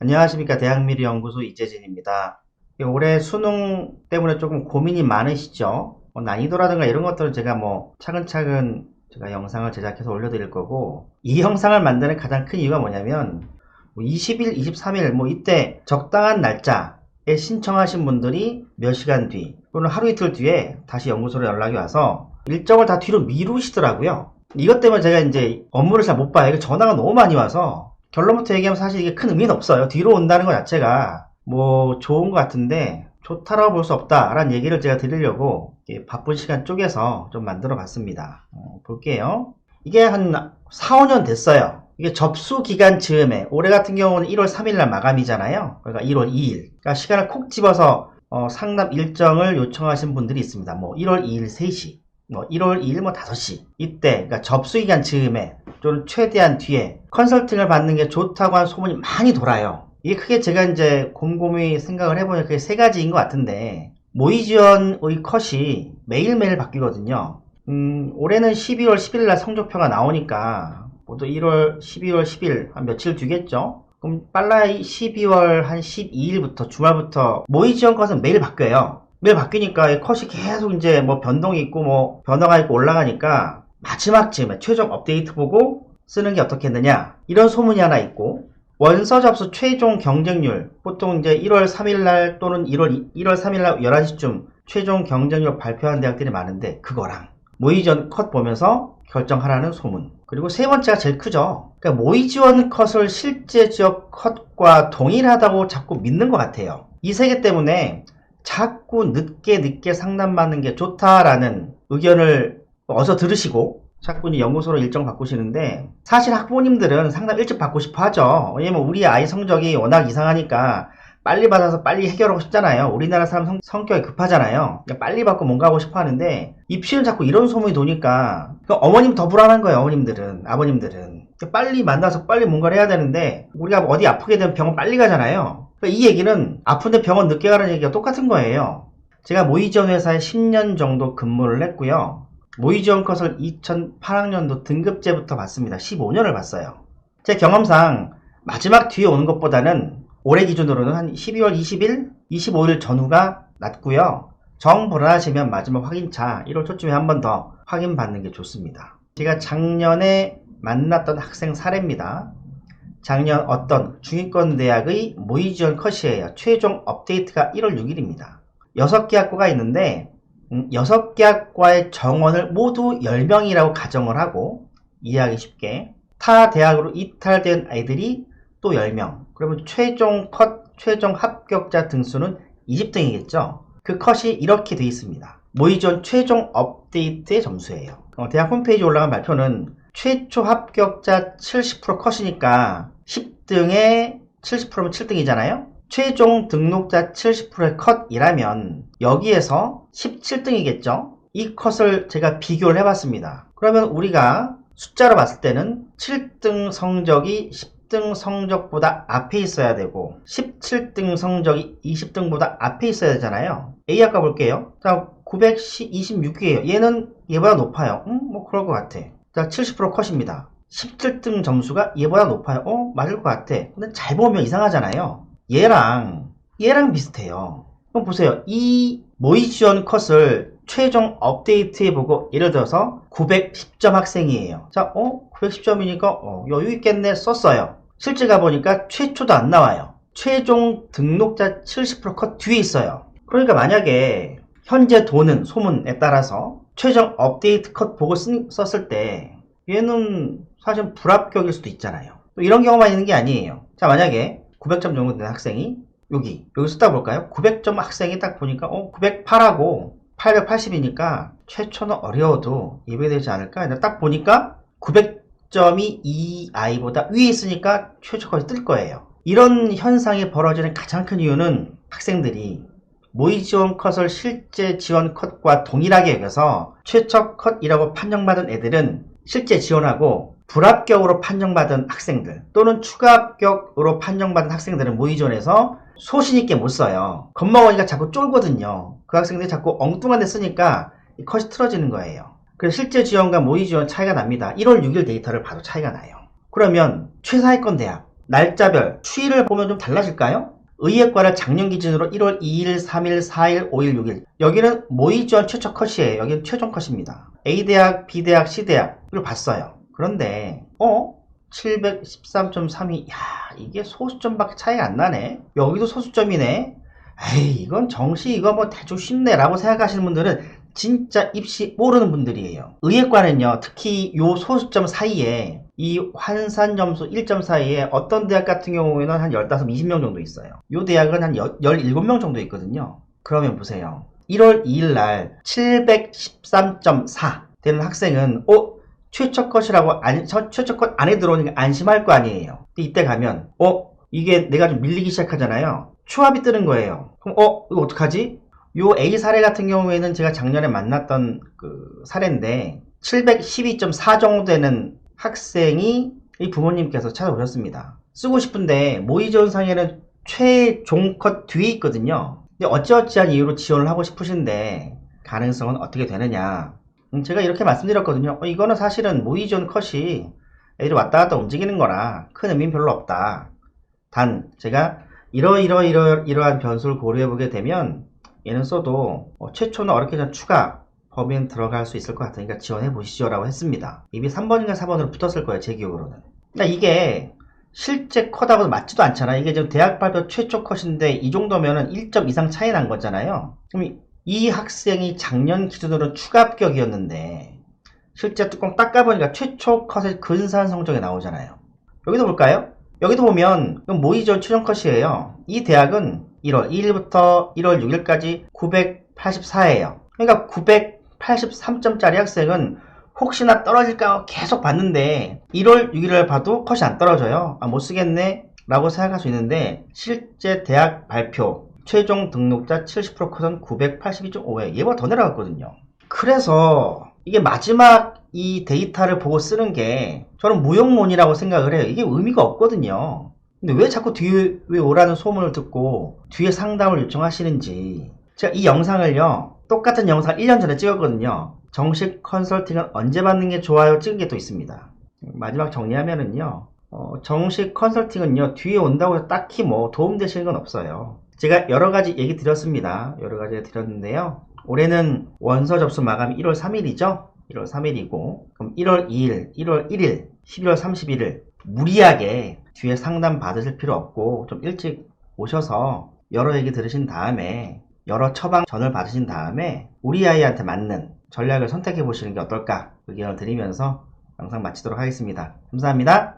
안녕하십니까. 대학미래연구소 이재진입니다. 올해 수능 때문에 조금 고민이 많으시죠? 난이도라든가 이런 것들은 제가 차근차근 제가 영상을 제작해서 올려드릴 거고, 이 영상을 만드는 가장 큰 이유가 뭐냐면 20일, 23일 이때 적당한 날짜에 신청하신 분들이 몇 시간 뒤 또는 하루 이틀 뒤에 다시 연구소로 연락이 와서 일정을 다 뒤로 미루시더라고요. 이것 때문에 제가 이제 업무를 잘 못 봐요. 이게 전화가 너무 많이 와서 결론부터 얘기하면 사실 이게 큰 의미는 없어요. 뒤로 온다는 것 자체가 좋은 것 같은데 좋다라고 볼 수 없다라는 얘기를 제가 드리려고 바쁜 시간 쪼개서 좀 만들어 봤습니다. 볼게요. 이게 한 4, 5년 됐어요. 이게 접수 기간 즈음에 올해 같은 경우는 1월 3일날 마감이잖아요. 그러니까 1월 2일. 그러니까 시간을 콕 집어서 상담 일정을 요청하신 분들이 있습니다. 1월 2일 3시, 1월 2일 5시. 이때 그러니까 접수 기간 즈음에 또는 최대한 뒤에 컨설팅을 받는 게 좋다고 하는 소문이 많이 돌아요. 이게 크게 제가 이제 곰곰이 생각을 해보니 그게 세 가지인 것 같은데, 모의 지원의 컷이 매일매일 바뀌거든요. 올해는 12월 10일 날 성적표가 나오니까 모두 1월, 12월 10일 한 며칠 뒤겠죠? 그럼 빨라야 12월 한 12일부터 주말부터 모의 지원 컷은 매일 바뀌어요. 매일 바뀌니까 이 컷이 계속 이제 변동이 있고 변화가 있고 올라가니까 마지막쯤에 최종 업데이트 보고 쓰는 게 어떻겠느냐, 이런 소문이 하나 있고, 원서 접수 최종 경쟁률 보통 이제 1월 3일날 또는 1월 3일날 11시쯤 최종 경쟁률 발표한 대학들이 많은데, 그거랑 모의 지원 컷 보면서 결정하라는 소문. 그리고 세 번째가 제일 크죠. 그러니까 모의 지원 컷을 실제 지역 컷과 동일하다고 자꾸 믿는 것 같아요. 이 세 개 때문에 자꾸 늦게 상담받는 게 좋다라는 의견을 어서 들으시고 자꾸 연구소로 일정 바꾸시는데, 사실 학부모님들은 상담 일찍 받고 싶어 하죠. 왜냐면 우리 아이 성적이 워낙 이상하니까 빨리 받아서 빨리 해결하고 싶잖아요. 우리나라 사람 성격이 급하잖아요. 그러니까 빨리 받고 뭔가 하고 싶어 하는데, 입시는 자꾸 이런 소문이 도니까 어머님 더 불안한 거예요. 어머님들은, 아버님들은 빨리 만나서 빨리 뭔가를 해야 되는데, 우리가 어디 아프게 되면 병원 빨리 가잖아요. 그러니까 이 얘기는 아픈데 병원 늦게 가라는 얘기가 똑같은 거예요. 제가 모의지원 회사에 10년 정도 근무를 했고요. 모의지원 컷을 2008학년도 등급제부터 봤습니다. 15년을 봤어요. 제 경험상 마지막 뒤에 오는 것보다는 올해 기준으로는 한 12월 20일, 25일 전후가 낫고요. 정 불안하시면 마지막 확인차 1월 초쯤에 한 번 더 확인받는 게 좋습니다. 제가 작년에 만났던 학생 사례입니다. 작년 어떤 중위권 대학의 모의지원 컷이에요. 최종 업데이트가 1월 6일입니다. 6개 학과가 있는데 6개 학과의 정원을 모두 10명이라고 가정을 하고, 이해하기 쉽게 타 대학으로 이탈된 아이들이 또 10명. 그러면 최종 컷, 최종 합격자 등수는 20등이겠죠. 그 컷이 이렇게 되어 있습니다. 모의지원 최종 업데이트의 점수예요. 대학 홈페이지에 올라간 발표는 최초 합격자 70% 컷이니까 10등에 70%면 7등이잖아요. 최종 등록자 70%의 컷이라면 여기에서 17등이겠죠. 이 컷을 제가 비교를 해봤습니다. 그러면 우리가 숫자로 봤을 때는 7등 성적이 10등 성적보다 앞에 있어야 되고 17등 성적이 20등보다 앞에 있어야 되잖아요. A학과 볼게요. 자, 926이에요. 얘는 얘보다 높아요. 그럴 것 같아. 자, 70% 컷입니다. 17등 점수가 얘보다 높아요. 맞을 것 같아. 근데 잘 보면 이상하잖아요. 얘랑 비슷해요. 그럼 보세요. 이 모의 지원 컷을 최종 업데이트 해보고, 예를 들어서 910점 학생이에요. 자, 910점이니까 여유 있겠네 썼어요. 실제 가보니까 최초도 안 나와요. 최종 등록자 70%컷 뒤에 있어요. 그러니까 만약에 현재 도는 소문에 따라서 최종 업데이트 컷 보고 썼을 때 얘는 사실 불합격일 수도 있잖아요. 또 이런 경우만 있는 게 아니에요. 자, 만약에 900점 정도 되는 학생이 여기 쓰다 볼까요? 900점 학생이 딱 보니까 908하고 880이니까 최초는 어려워도 예배되지 않을까? 딱 보니까 900점이 이 아이보다 위에 있으니까 최초까지 뜰 거예요. 이런 현상이 벌어지는 가장 큰 이유는 학생들이 모의 지원 컷을 실제 지원 컷과 동일하게 여겨서 최초 컷이라고 판정받은 애들은 실제 지원하고, 불합격으로 판정받은 학생들 또는 추가 합격으로 판정받은 학생들은 모의 지원에서 소신있게 못 써요. 겁먹으니까 자꾸 쫄거든요. 그 학생들이 자꾸 엉뚱한 데 쓰니까 이 컷이 틀어지는 거예요. 그래서 실제 지원과 모의 지원 차이가 납니다. 1월 6일 데이터를 봐도 차이가 나요. 그러면 최상위권 대학, 날짜별 추이를 보면 좀 달라질까요? 의예과를 작년 기준으로 1월 2일, 3일, 4일, 5일, 6일. 여기는 모의 지원 최초 컷이에요. 여기는 최종 컷입니다. A대학, B대학, C대학을 봤어요. 그런데 713.32. 야, 이게 소수점밖에 차이가 안 나네. 여기도 소수점이네. 에이, 이건 정시 이거 뭐 대충 쉽네 라고 생각하시는 분들은 진짜 입시 모르는 분들이에요. 의예과는요, 특히 요 소수점 사이에 이 환산 점수 1점 사이에 어떤 대학 같은 경우에는 한 15, 20명 정도 있어요. 요 대학은 한 17명 정도 있거든요. 그러면 보세요. 1월 2일 날 713.4 되는 학생은 최초 컷이라고 최초 컷 안에 들어오니까 안심할 거 아니에요. 이때 가면 이게 내가 좀 밀리기 시작하잖아요. 추합이 뜨는 거예요. 그럼 이거 어떡하지? 요 A 사례 같은 경우에는 제가 작년에 만났던 그 사례인데 712.4 정도 되는 학생이 이 부모님께서 찾아오셨습니다. 쓰고 싶은데 모의지원상에는 최종 컷 뒤에 있거든요. 근데 어찌어찌한 이유로 지원을 하고 싶으신데 가능성은 어떻게 되느냐? 제가 이렇게 말씀드렸거든요. 이거는 사실은 모의지원 컷이 애들이 왔다 갔다 움직이는 거라 큰 의미는 별로 없다. 단 제가 이러한 변수를 고려해보게 되면 얘는 써도 최초는 어렵게 전 추가 범위는 들어갈 수 있을 것 같으니까 지원해 보시죠 라고 했습니다. 이미 3번인가 4번으로 붙었을 거예요, 제 기억으로는. 그러니까 이게 실제 컷하고 맞지도 않잖아. 이게 지금 대학 발표 최초 컷인데 이 정도면은 1점 이상 차이 난 거잖아요. 그럼 이 학생이 작년 기준으로 추가 합격이었는데 실제 뚜껑 닦아보니까 최초 컷의 근사한 성적이 나오잖아요. 여기도 볼까요? 여기도 보면 모의지원 최종 컷이에요. 이 대학은 1월 2일부터 1월 6일까지 984예요. 그러니까 983점짜리 학생은 혹시나 떨어질까 계속 봤는데 1월 6일을 봐도 컷이 안 떨어져요. 못 쓰겠네 라고 생각할 수 있는데 실제 대학 발표 최종 등록자 70% 컷은 982.5에 얘보다 더 내려갔거든요. 그래서 이게 마지막 이 데이터를 보고 쓰는 게 저는 무용론이라고 생각을 해요. 이게 의미가 없거든요. 근데 왜 자꾸 뒤에 왜 오라는 소문을 듣고 뒤에 상담을 요청하시는지. 제가 이 영상을요, 똑같은 영상 1년 전에 찍었거든요. 정식 컨설팅은 언제 받는 게 좋아요? 찍은 게 또 있습니다. 마지막 정리하면은요, 정식 컨설팅은요, 뒤에 온다고 해서 딱히 뭐 도움되시는 건 없어요. 제가 여러가지 얘기 드렸습니다. 여러가지 드렸는데요. 올해는 원서 접수 마감이 1월 3일이죠? 1월 3일이고, 그럼 1월 2일, 1월 1일, 12월 31일, 무리하게 뒤에 상담 받으실 필요 없고, 좀 일찍 오셔서 여러 얘기 들으신 다음에, 여러 처방 전을 받으신 다음에, 우리 아이한테 맞는 전략을 선택해 보시는 게 어떨까 의견을 드리면서 영상 마치도록 하겠습니다. 감사합니다.